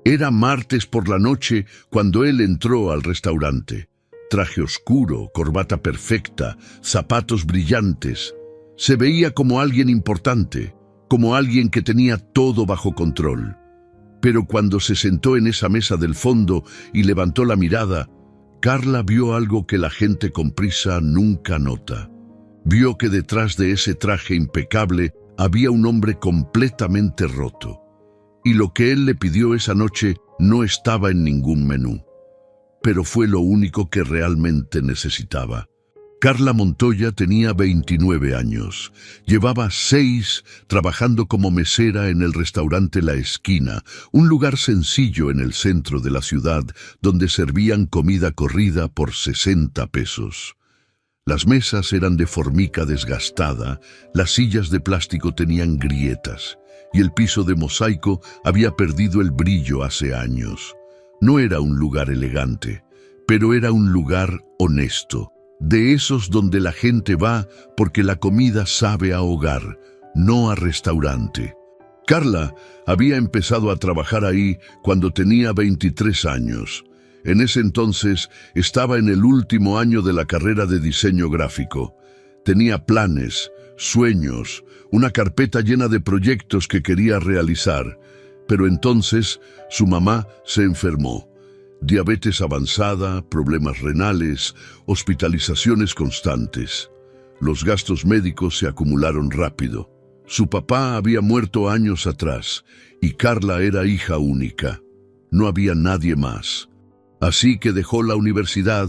Era martes por la noche cuando él entró al restaurante. Traje oscuro, corbata perfecta, zapatos brillantes. Se veía como alguien importante, como alguien que tenía todo bajo control. Pero cuando se sentó en esa mesa del fondo y levantó la mirada, Carla vio algo que la gente con prisa nunca nota. Vio que detrás de ese traje impecable había un hombre completamente roto. Y lo que él le pidió esa noche no estaba en ningún menú. Pero fue lo único que realmente necesitaba. Carla Montoya tenía 29 años. Llevaba 6 trabajando como mesera en el restaurante La Esquina, un lugar sencillo en el centro de la ciudad donde servían comida corrida por 60 pesos. Las mesas eran de formica desgastada, las sillas de plástico tenían grietas y el piso de mosaico había perdido el brillo hace años. No era un lugar elegante, pero era un lugar honesto. De esos donde la gente va porque la comida sabe a hogar, no a restaurante. Carla había empezado a trabajar ahí cuando tenía 23 años. En ese entonces estaba en el último año de la carrera de diseño gráfico. Tenía planes, sueños, una carpeta llena de proyectos que quería realizar. Pero entonces su mamá se enfermó. Diabetes avanzada, problemas renales, hospitalizaciones constantes. Los gastos médicos se acumularon rápido. Su papá había muerto años atrás y Carla era hija única. No había nadie más. Así que dejó la universidad,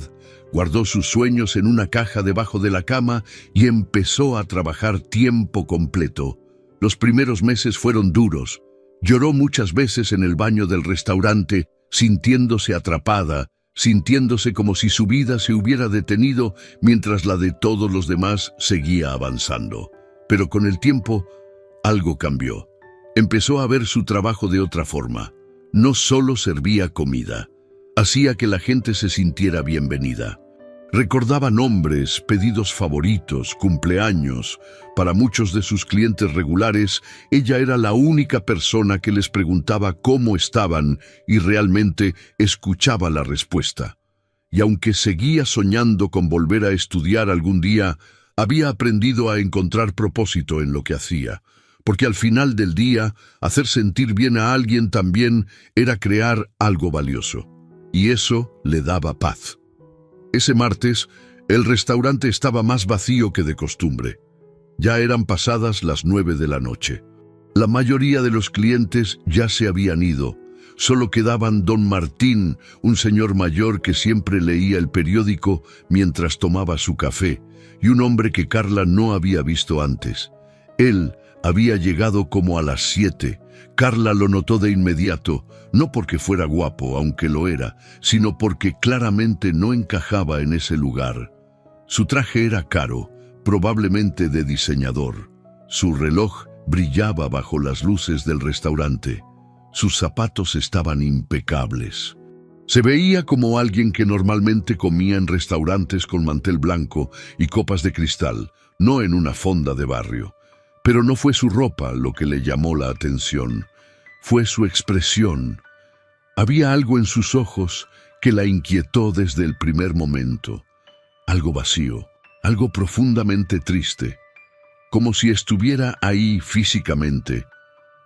guardó sus sueños en una caja debajo de la cama y empezó a trabajar tiempo completo. Los primeros meses fueron duros. Lloró muchas veces en el baño del restaurante, sintiéndose atrapada, sintiéndose como si su vida se hubiera detenido mientras la de todos los demás seguía avanzando. Pero con el tiempo, algo cambió. Empezó a ver su trabajo de otra forma. No solo servía comida, hacía que la gente se sintiera bienvenida. Recordaba nombres, pedidos favoritos, cumpleaños. Para muchos de sus clientes regulares, ella era la única persona que les preguntaba cómo estaban y realmente escuchaba la respuesta. Y aunque seguía soñando con volver a estudiar algún día, había aprendido a encontrar propósito en lo que hacía. Porque al final del día, hacer sentir bien a alguien también era crear algo valioso. Y eso le daba paz. Ese martes, el restaurante estaba más vacío que de costumbre. Ya eran pasadas las 9 de la noche. La mayoría de los clientes ya se habían ido. Solo quedaban don Martín, un señor mayor que siempre leía el periódico mientras tomaba su café, y un hombre que Carla no había visto antes. Él había llegado como a las 7. Carla lo notó de inmediato, no porque fuera guapo, aunque lo era, sino porque claramente no encajaba en ese lugar. Su traje era caro, probablemente de diseñador. Su reloj brillaba bajo las luces del restaurante. Sus zapatos estaban impecables. Se veía como alguien que normalmente comía en restaurantes con mantel blanco y copas de cristal, no en una fonda de barrio. Pero no fue su ropa lo que le llamó la atención. Fue su expresión. Había algo en sus ojos que la inquietó desde el primer momento. Algo vacío, algo profundamente triste. Como si estuviera ahí físicamente,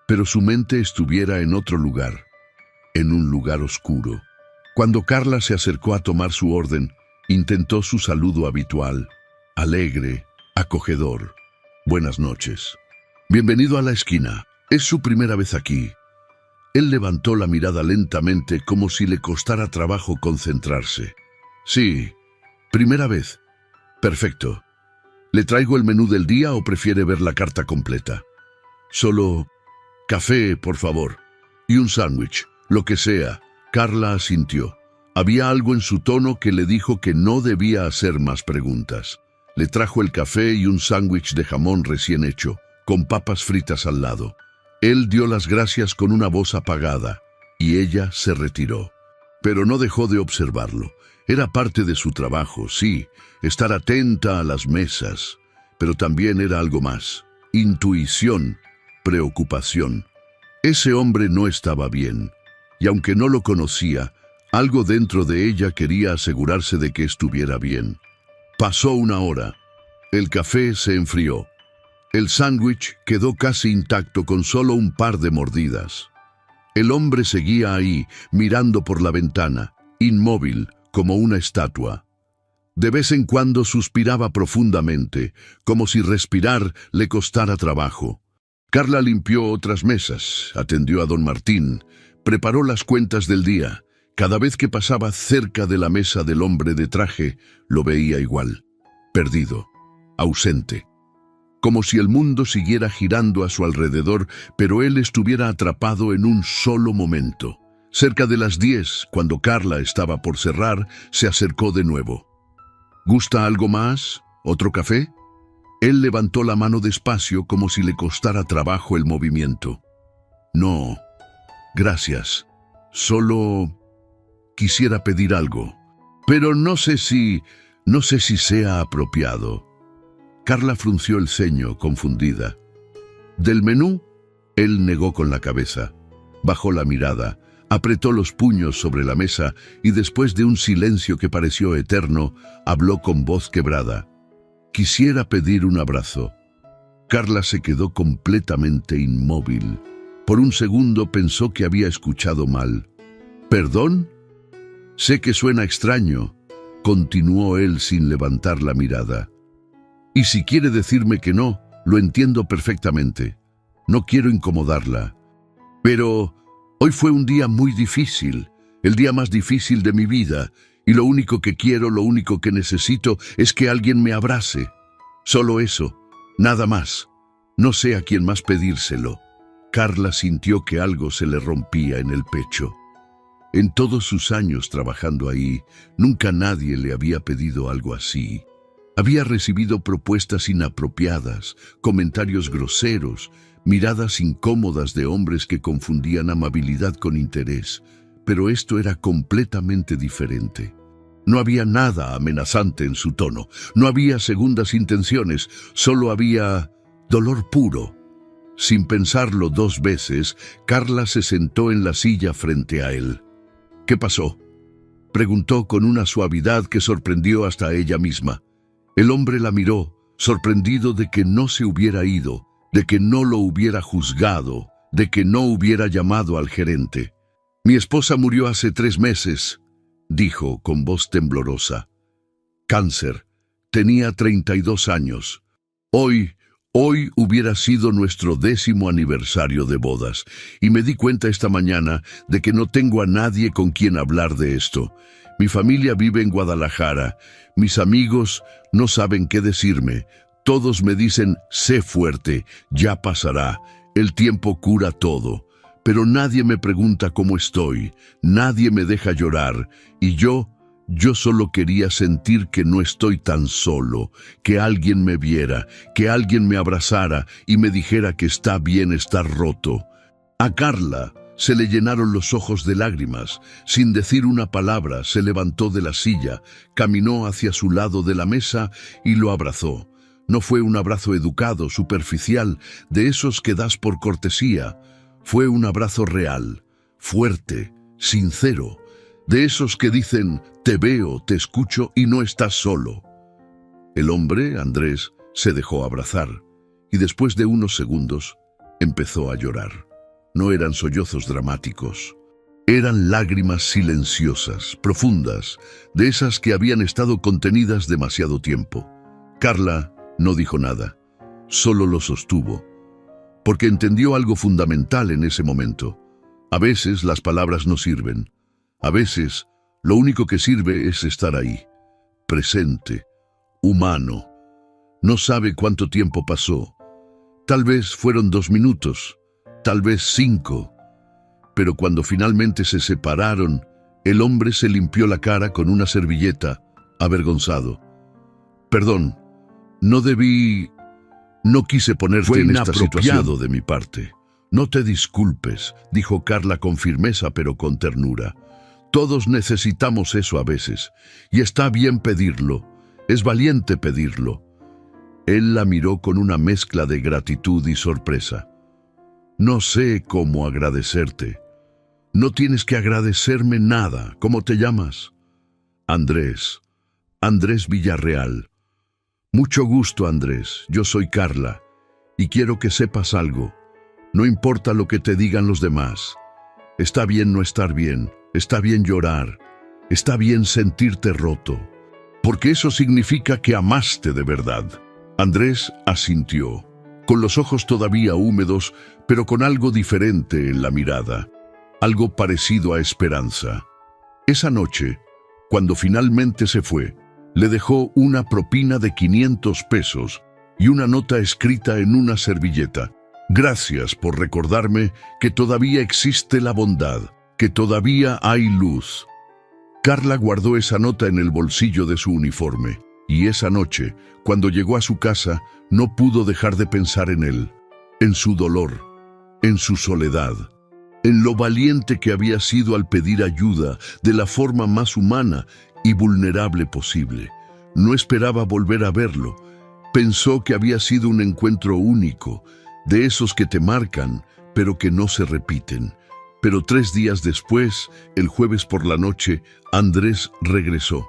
pero su mente estuviera en otro lugar, en un lugar oscuro. Cuando Carla se acercó a tomar su orden, intentó su saludo habitual, alegre, acogedor. Buenas noches. Bienvenido a La Esquina. Es su primera vez aquí. Él levantó la mirada lentamente como si le costara trabajo concentrarse. Sí, primera vez. Perfecto. ¿Le traigo el menú del día o prefiere ver la carta completa? Solo café, por favor. Y un sándwich, lo que sea. Carla asintió. Había algo en su tono que le dijo que no debía hacer más preguntas. Le trajo el café y un sándwich de jamón recién hecho, con papas fritas al lado. Él dio las gracias con una voz apagada, y ella se retiró. Pero no dejó de observarlo. Era parte de su trabajo, sí, estar atenta a las mesas, pero también era algo más. Intuición, preocupación. Ese hombre no estaba bien. y aunque no lo conocía, algo dentro de ella quería asegurarse de que estuviera bien. Pasó una hora. El café se enfrió. El sándwich quedó casi intacto con solo un par de mordidas. El hombre seguía ahí, mirando por la ventana, inmóvil, como una estatua. De vez en cuando suspiraba profundamente, como si respirar le costara trabajo. Carla limpió otras mesas, atendió a don Martín, preparó las cuentas del día. Cada vez que pasaba cerca de la mesa del hombre de traje, lo veía igual, perdido, ausente. Como si el mundo siguiera girando a su alrededor, pero él estuviera atrapado en un solo momento. Cerca de las 10, cuando Carla estaba por cerrar, se acercó de nuevo. ¿Gusta algo más? ¿Otro café? Él levantó la mano despacio como si le costara trabajo el movimiento. No, gracias. Solo quisiera pedir algo, pero no sé si sea apropiado. Carla frunció el ceño, confundida. Del menú, él negó con la cabeza. Bajó la mirada, apretó los puños sobre la mesa y después de un silencio que pareció eterno, habló con voz quebrada. Quisiera pedir un abrazo. Carla se quedó completamente inmóvil. Por un segundo pensó que había escuchado mal. ¿Perdón? Sé que suena extraño, continuó él sin levantar la mirada. Y si quiere decirme que no, lo entiendo perfectamente. No quiero incomodarla. Pero hoy fue un día muy difícil, el día más difícil de mi vida, y lo único que quiero, lo único que necesito es que alguien me abrace. Solo eso, nada más. No sé a quién más pedírselo. Carla sintió que algo se le rompía en el pecho. En todos sus años trabajando ahí, nunca nadie le había pedido algo así. Había recibido propuestas inapropiadas, comentarios groseros, miradas incómodas de hombres que confundían amabilidad con interés, pero esto era completamente diferente. No había nada amenazante en su tono, no había segundas intenciones, solo había dolor puro. Sin pensarlo 2 veces, Carla se sentó en la silla frente a él. ¿Qué pasó?, preguntó con una suavidad que sorprendió hasta a ella misma. El hombre la miró, sorprendido de que no se hubiera ido, de que no lo hubiera juzgado, de que no hubiera llamado al gerente. Mi esposa murió hace 3 meses, dijo con voz temblorosa. Cáncer. Tenía 32 años. Hoy hubiera sido nuestro 10º aniversario de bodas, y me di cuenta esta mañana de que no tengo a nadie con quien hablar de esto. Mi familia vive en Guadalajara. Mis amigos no saben qué decirme. Todos me dicen, sé fuerte, ya pasará, el tiempo cura todo. Pero nadie me pregunta cómo estoy, nadie me deja llorar, y yo solo quería sentir que no estoy tan solo, que alguien me viera, que alguien me abrazara y me dijera que está bien estar roto. A Carla se le llenaron los ojos de lágrimas. Sin decir una palabra, se levantó de la silla, caminó hacia su lado de la mesa y lo abrazó. No fue un abrazo educado, superficial, de esos que das por cortesía. Fue un abrazo real, fuerte, sincero, de esos que dicen, te veo, te escucho y no estás solo. El hombre, Andrés, se dejó abrazar y después de unos segundos empezó a llorar. No eran sollozos dramáticos, eran lágrimas silenciosas, profundas, de esas que habían estado contenidas demasiado tiempo. Carla no dijo nada, solo lo sostuvo, porque entendió algo fundamental en ese momento. A veces las palabras no sirven. A veces lo único que sirve es estar ahí, presente, humano. No sabe cuánto tiempo pasó. Tal vez fueron 2 minutos, tal vez 5. Pero cuando finalmente se separaron, el hombre se limpió la cara con una servilleta, avergonzado. Perdón, no quise ponerte en esta situación de mi parte. No te disculpes, dijo Carla con firmeza pero con ternura. Todos necesitamos eso a veces, y está bien pedirlo, es valiente pedirlo. Él la miró con una mezcla de gratitud y sorpresa. No sé cómo agradecerte. No tienes que agradecerme nada. ¿Cómo te llamas? Andrés. Andrés Villarreal. Mucho gusto, Andrés. Yo soy Carla. Y quiero que sepas algo. No importa lo que te digan los demás. Está bien no estar bien. Está bien llorar. Está bien sentirte roto. Porque eso significa que amaste de verdad. Andrés asintió, con los ojos todavía húmedos, pero con algo diferente en la mirada. Algo parecido a esperanza. Esa noche, cuando finalmente se fue, le dejó una propina de 500 pesos y una nota escrita en una servilleta. Gracias por recordarme que todavía existe la bondad, que todavía hay luz. Carla guardó esa nota en el bolsillo de su uniforme, y esa noche, cuando llegó a su casa, no pudo dejar de pensar en él, en su dolor, en su soledad, en lo valiente que había sido al pedir ayuda de la forma más humana y vulnerable posible. No esperaba volver a verlo. Pensó que había sido un encuentro único, de esos que te marcan, pero que no se repiten. Pero 3 días después, el jueves por la noche, Andrés regresó.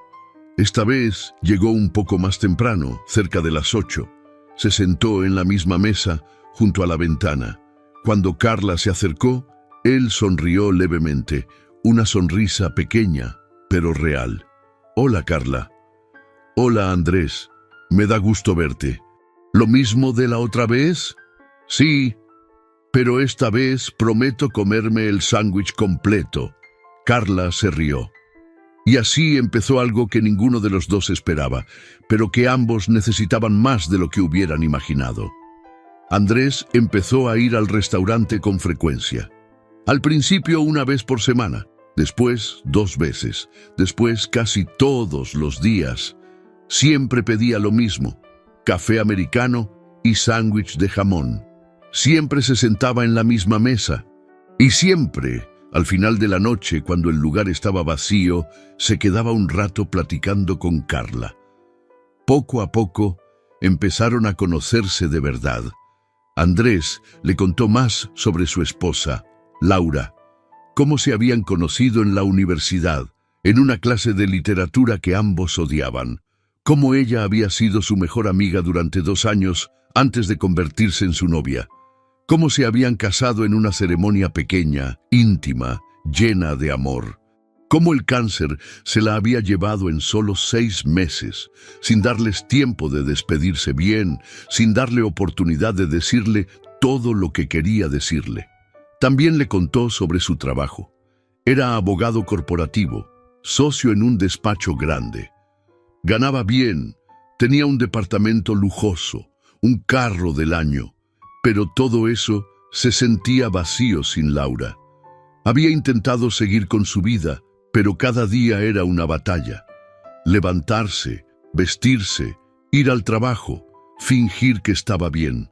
Esta vez llegó un poco más temprano, cerca de las 8. Se sentó en la misma mesa, junto a la ventana. Cuando Carla se acercó, él sonrió levemente, una sonrisa pequeña, pero real. Hola, Carla. Hola, Andrés. Me da gusto verte. ¿Lo mismo de la otra vez? Sí, pero esta vez prometo comerme el sándwich completo. Carla se rió. Y así empezó algo que ninguno de los dos esperaba, pero que ambos necesitaban más de lo que hubieran imaginado. Andrés empezó a ir al restaurante con frecuencia. Al principio 1 vez por semana, después 2 veces, después casi todos los días. Siempre pedía lo mismo, café americano y sándwich de jamón. Siempre se sentaba en la misma mesa. Y siempre, al final de la noche, cuando el lugar estaba vacío, se quedaba un rato platicando con Carla. Poco a poco, empezaron a conocerse de verdad. Andrés le contó más sobre su esposa, Laura, cómo se habían conocido en la universidad, en una clase de literatura que ambos odiaban, cómo ella había sido su mejor amiga durante 2 años antes de convertirse en su novia, cómo se habían casado en una ceremonia pequeña, íntima, llena de amor, cómo el cáncer se la había llevado en solo 6 meses, sin darles tiempo de despedirse bien, sin darle oportunidad de decirle todo lo que quería decirle. También le contó sobre su trabajo. Era abogado corporativo, socio en un despacho grande. Ganaba bien, tenía un departamento lujoso, un carro del año, pero todo eso se sentía vacío sin Laura. Había intentado seguir con su vida, pero cada día era una batalla. Levantarse, vestirse, ir al trabajo, fingir que estaba bien,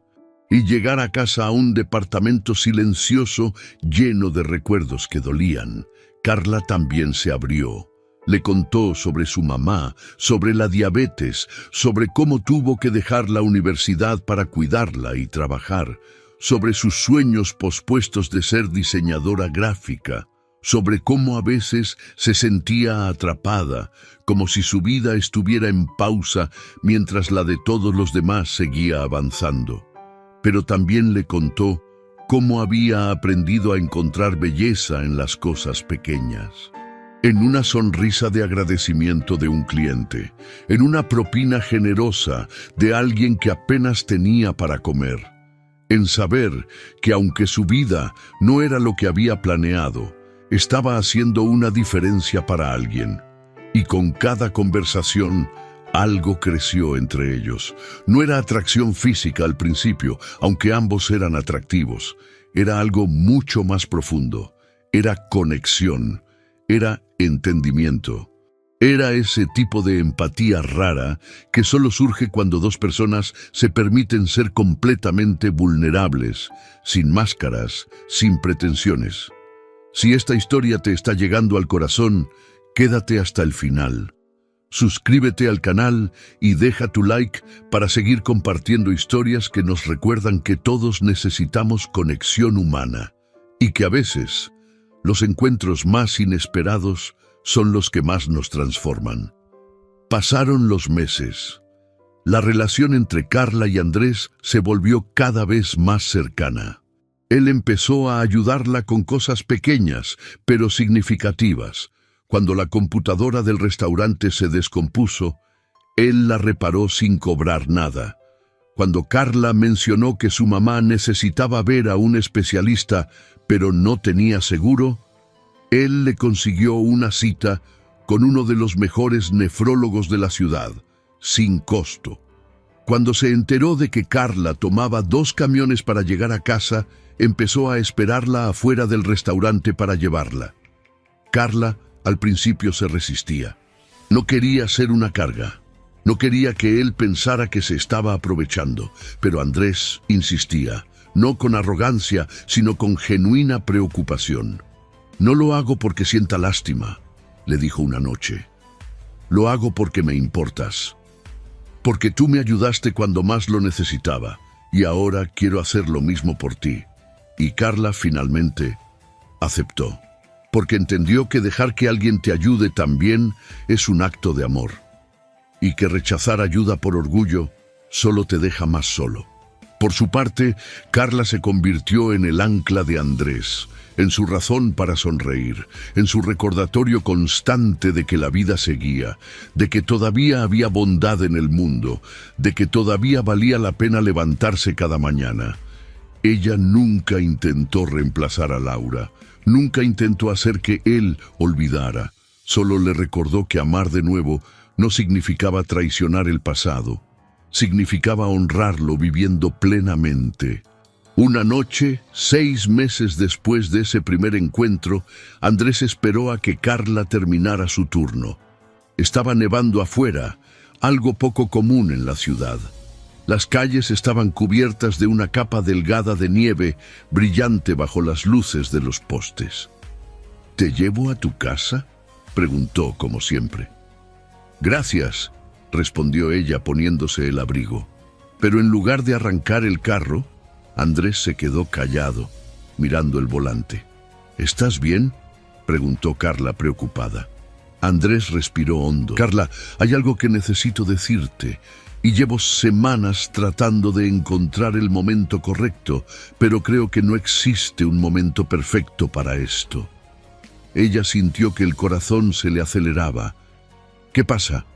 y llegar a casa a un departamento silencioso lleno de recuerdos que dolían. Carla también se abrió. Le contó sobre su mamá, sobre la diabetes, sobre cómo tuvo que dejar la universidad para cuidarla y trabajar, sobre sus sueños pospuestos de ser diseñadora gráfica, sobre cómo a veces se sentía atrapada, como si su vida estuviera en pausa mientras la de todos los demás seguía avanzando. Pero también le contó cómo había aprendido a encontrar belleza en las cosas pequeñas. En una sonrisa de agradecimiento de un cliente, en una propina generosa de alguien que apenas tenía para comer, en saber que aunque su vida no era lo que había planeado, estaba haciendo una diferencia para alguien. Y con cada conversación, algo creció entre ellos. No era atracción física al principio, aunque ambos eran atractivos. Era algo mucho más profundo. Era conexión. Era entendimiento. Era ese tipo de empatía rara que solo surge cuando 2 personas se permiten ser completamente vulnerables, sin máscaras, sin pretensiones. Si esta historia te está llegando al corazón, quédate hasta el final. Suscríbete al canal y deja tu like para seguir compartiendo historias que nos recuerdan que todos necesitamos conexión humana y que a veces Los encuentros más inesperados son los que más nos transforman. Pasaron los meses. La relación entre Carla y Andrés se volvió cada vez más cercana. Él empezó a ayudarla con cosas pequeñas, pero significativas. Cuando la computadora del restaurante se descompuso, él la reparó sin cobrar nada. Cuando Carla mencionó que su mamá necesitaba ver a un especialista, pero no tenía seguro, él le consiguió una cita con uno de los mejores nefrólogos de la ciudad, sin costo. Cuando se enteró de que Carla tomaba 2 camiones para llegar a casa, empezó a esperarla afuera del restaurante para llevarla. Carla al principio se resistía. No quería ser una carga. No quería que él pensara que se estaba aprovechando, pero Andrés insistía, no con arrogancia, sino con genuina preocupación. «No lo hago porque sienta lástima», le dijo una noche. «Lo hago porque me importas. Porque tú me ayudaste cuando más lo necesitaba, y ahora quiero hacer lo mismo por ti». Y Carla finalmente aceptó, porque entendió que dejar que alguien te ayude también es un acto de amor, y que rechazar ayuda por orgullo solo te deja más solo. Por su parte, Carla se convirtió en el ancla de Andrés, en su razón para sonreír, en su recordatorio constante de que la vida seguía, de que todavía había bondad en el mundo, de que todavía valía la pena levantarse cada mañana. Ella nunca intentó reemplazar a Laura, nunca intentó hacer que él olvidara, solo le recordó que amar de nuevo no significaba traicionar el pasado, significaba honrarlo viviendo plenamente. Una noche, 6 meses después de ese primer encuentro, Andrés esperó a que Carla terminara su turno. Estaba nevando afuera, algo poco común en la ciudad. Las calles estaban cubiertas de una capa delgada de nieve brillante bajo las luces de los postes. «¿Te llevo a tu casa?», preguntó como siempre. «Gracias», respondió ella poniéndose el abrigo. Pero en lugar de arrancar el carro, Andrés se quedó callado, mirando el volante. «¿Estás bien?», preguntó Carla preocupada. Andrés respiró hondo. «Carla, hay algo que necesito decirte, y llevo semanas tratando de encontrar el momento correcto, pero creo que no existe un momento perfecto para esto». Ella sintió que el corazón se le aceleraba. «¿Qué pasa?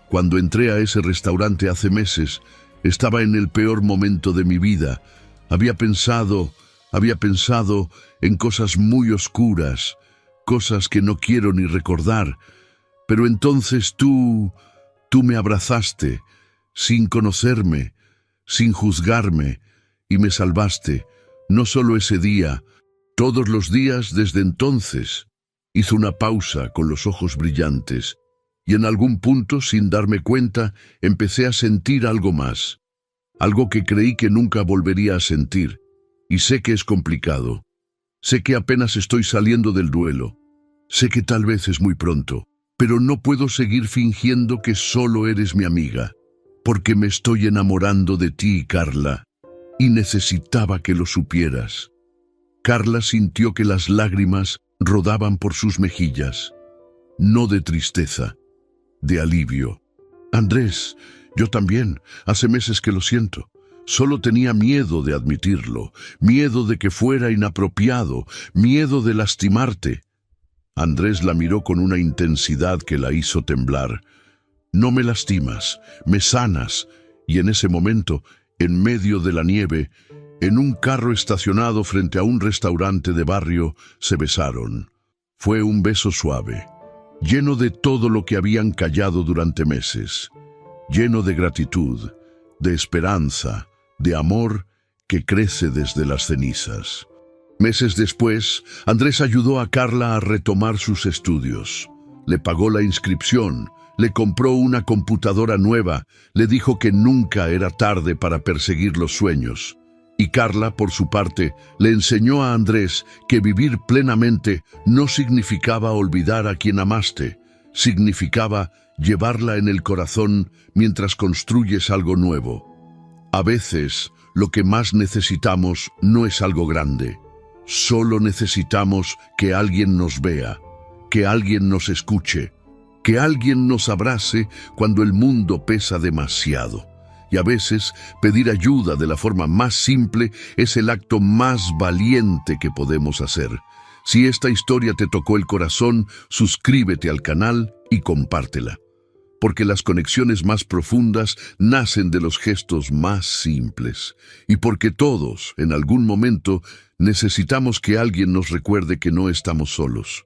Cuando entré a ese restaurante hace meses, estaba en el peor momento de mi vida. Había pensado en cosas muy oscuras, cosas que no quiero ni recordar. Pero entonces tú me abrazaste, sin conocerme, sin juzgarme, y me salvaste, no solo ese día, todos los días desde entonces». Hizo una pausa con los ojos brillantes, y en algún punto, sin darme cuenta, empecé a sentir algo más. Algo que creí que nunca volvería a sentir. Y sé que es complicado. Sé que apenas estoy saliendo del duelo. Sé que tal vez es muy pronto, pero no puedo seguir fingiendo que solo eres mi amiga, porque me estoy enamorando de ti, Carla, y necesitaba que lo supieras. Carla sintió que las lágrimas rodaban por sus mejillas, no de tristeza, de alivio. «Andrés, yo también, hace meses que lo siento. Solo tenía miedo de admitirlo, miedo de que fuera inapropiado, miedo de lastimarte». Andrés la miró con una intensidad que la hizo temblar. «No me lastimas, me sanas». Y en ese momento, en medio de la nieve, en un carro estacionado frente a un restaurante de barrio, se besaron. Fue un beso suave, lleno de todo lo que habían callado durante meses, lleno de gratitud, de esperanza, de amor que crece desde las cenizas. Meses después, Andrés ayudó a Carla a retomar sus estudios. Le pagó la inscripción, le compró una computadora nueva, le dijo que nunca era tarde para perseguir los sueños. Y Carla, por su parte, le enseñó a Andrés que vivir plenamente no significaba olvidar a quien amaste, significaba llevarla en el corazón mientras construyes algo nuevo. A veces, lo que más necesitamos no es algo grande, Solo necesitamos que alguien nos vea, que alguien nos escuche, que alguien nos abrace cuando el mundo pesa demasiado. Y a veces pedir ayuda de la forma más simple es el acto más valiente que podemos hacer. Si esta historia te tocó el corazón, suscríbete al canal y compártela. Porque las conexiones más profundas nacen de los gestos más simples. Y porque todos, en algún momento, necesitamos que alguien nos recuerde que no estamos solos.